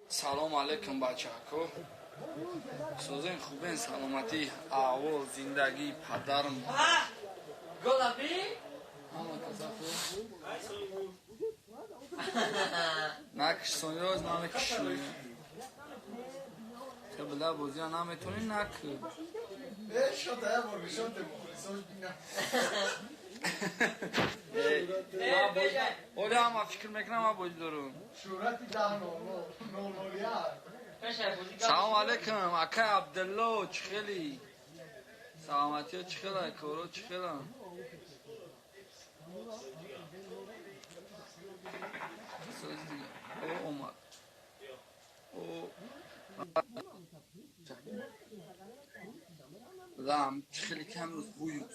سلام علیکم بچه ها. سوزین خوبین سلامتی اول زندگی پدرم گلابی همه کسا خوب نکش سونیوز نمیکش سونیوز که بلا بوزی ها نمیتونی نکش شده ها برگشان مخلصاش بینم اولی همه فکر میکنم همه بودی دارم شورتی ده نولولیار سلام علیکم اکا عبدالله چخیلی سلامتی ها چخیلی کورو چخیلی سوز دیگه او اومد او بدم خیلی کم روز بویم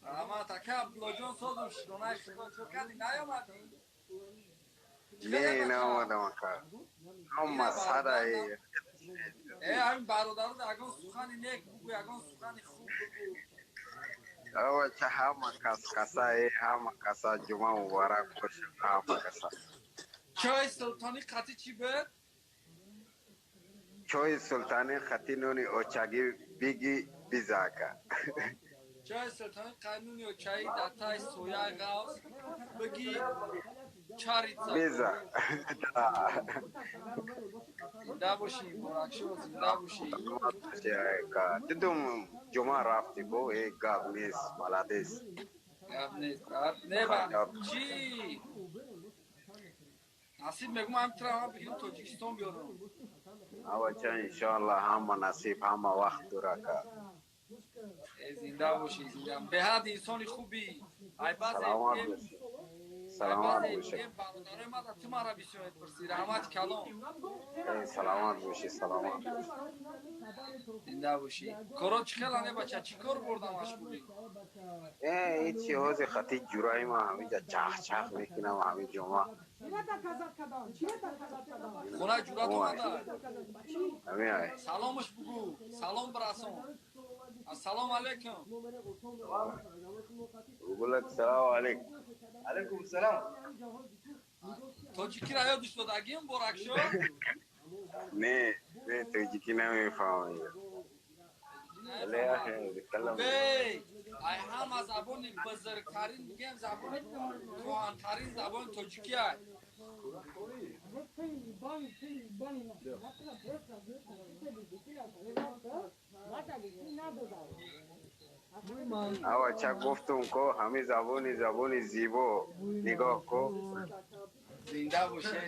اما تکه عبدالله جان سازم شدونه خدا چو کردی نیامدی نه آمدم اکا هم ساده ای همین برادرات اگان سخنی نیک بگو اگان سخنی خوب بگو او چه همه کسا ای همه کسا جمعه مبارک باشه همه کسا چای سلطانی قطی چی بود؟ چای سلطانی خطی نونی اوچاگی بیگی بیزاکا چای سلطانی قانونی و چای دتای سویا غوز بگی چاریتزا بیزا زنده باشی مبارکشو زنده باشی سلامت باشه اکا دیدم جمعه رفتی کو ای گاب نیست ملادیس گب نیست نه با چی؟ نصیب میگم هم ترا هم بگیریم تاجیکستان بیارم او چه انشاءالله همه نصیب همه وقت دور اکا زنده باشی زنده به حد انسان خوبی ای بعضی سلامت میگیم باشه ای سلامت بعضی باشه میگیم برادرای ما تو ما را بسیار پرسی رحمت کلام ای سلامت باشه سلامت باشه زنده باشی کارا چیکار نه بچه چی کار بردم مشغولی هیچی حوزی خطی جورایی ما همینجا چخ چخ میکنم همین جمعه خونه جورات اومد اومده همین های سلامش بگو سلام برسون السلام علیکم بگولک سلام علیکم علیکم السلام تاجیکی را یادش داد اگیم برکشو نه نه توجیکی نمیفهمی ولی اخی بکلم بی ای همه زبان بزرگترین میگم زبان کهن‌ترین زبان تاجیکی های اوا چه گفتم کو همین زبانی زیبا نگاه کو زنده باشه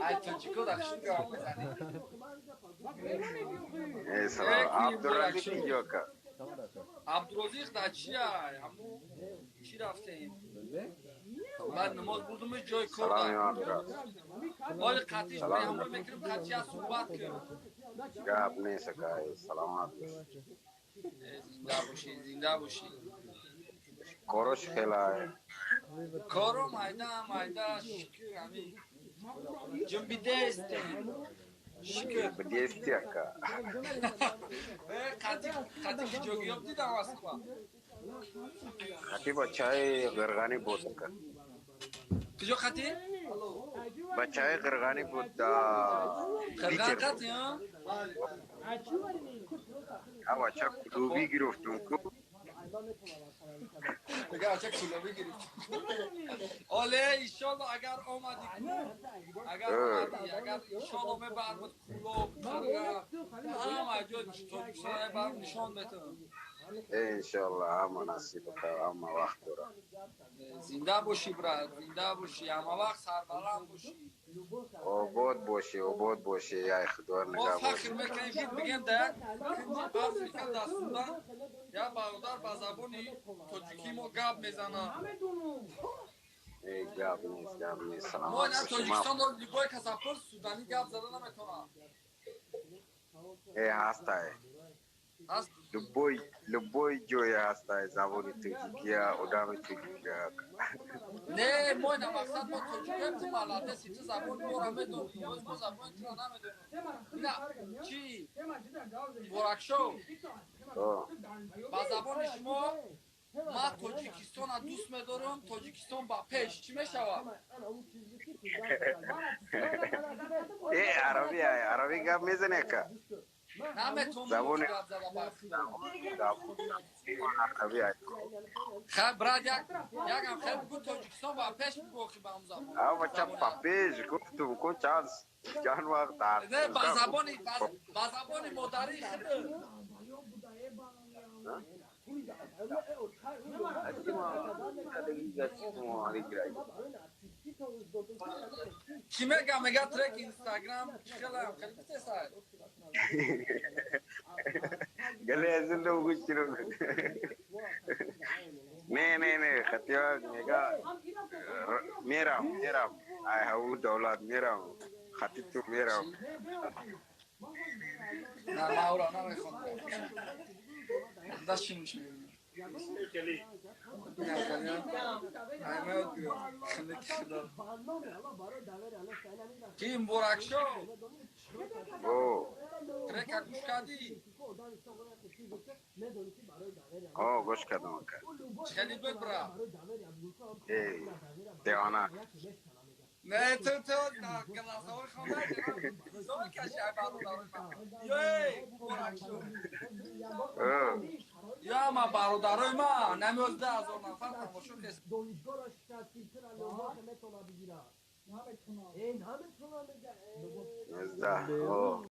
ای تاجیکو دخشون گام بزنی ای سلام یکی عبدالرزی برکشو کی جا که عبدالرزیق در چی های همو چی رفتیم بعد نماز بردمش جای کار سلام دار عبدالرزی حال قطیش به سلام همراه میکنیم قطعی از صحبت کرد گپ نیست که سلامت باش زنده باشی زنده باشی کارش خیلی های کارو مایده شکر همی جنبیده استیم شکر بدیستی که قطعی که جوگی هم دیدم اصلا خطی با چای غرغانی بود که کجا قطعی؟ با چای غرغانی بود خرگان بیچر بود قطعی ها؟ اما چه کلوبی گرفتم کو بگه آچه کلا بگیریم آله ایشالله اگر آمدی کو اگر آمدی اگر ایشالله می برمت کلوب خرگان همه جای تاجیکستان برم نشان بتونم انشالله همه نصیب که همه وقت داره زنده باشی برات زنده باشی همه وقت سربلند باشی عباد باشی یا خدا ما نگه فخر باشی میکنیم که بگیم در آفریقا در سودان یا برادر با زبانی تاجیکی ما گپ میزنه ای گپ نیست ما سلامت نه باشی ما تاجیکستان داریم لیبای کسافر سودانی گپ زدن نمیتونم ای هسته هست لبوی جوی هسته زبانی ترکیه ادام ترکیه نه ما نه مقصد ما تاجیکیم تو ملاده سی تو زبان ما را میدونیم ما زبان تو را نمیدونیم نه چی برکشو با زبان شما ما تاجیکستان را دوست می‌دارم. تاجیکستان با پیش چی می‌شود؟ عربی گپ میزنه که نمی‌تونم زبون گپ زدن باش. عربی خب برات یکم خیلی بگو تاجیکستان با پیش بگو که با هم زبان. اما بچه پاپیش گفتم کو چانس چند وقت نه با زبان مادری خیلی. کی میگه ترک اینستاگرام خیلی بتسای. گله از اون گوشی رو نه خطیات میگه میرم ای هاو دولت میرم خطی تو میرم نه ماورا نمیخوام. داشتیم میشه. Kim Burak Show? ترک گوش کردی؟ گوش کردم خیلی بد برا. دیوانه نه تو کلاسور خونده زمان کشی عبارو داره Burak Show. یا ما برادرای ما نمی‌از 10,000 نفر تماشا کس.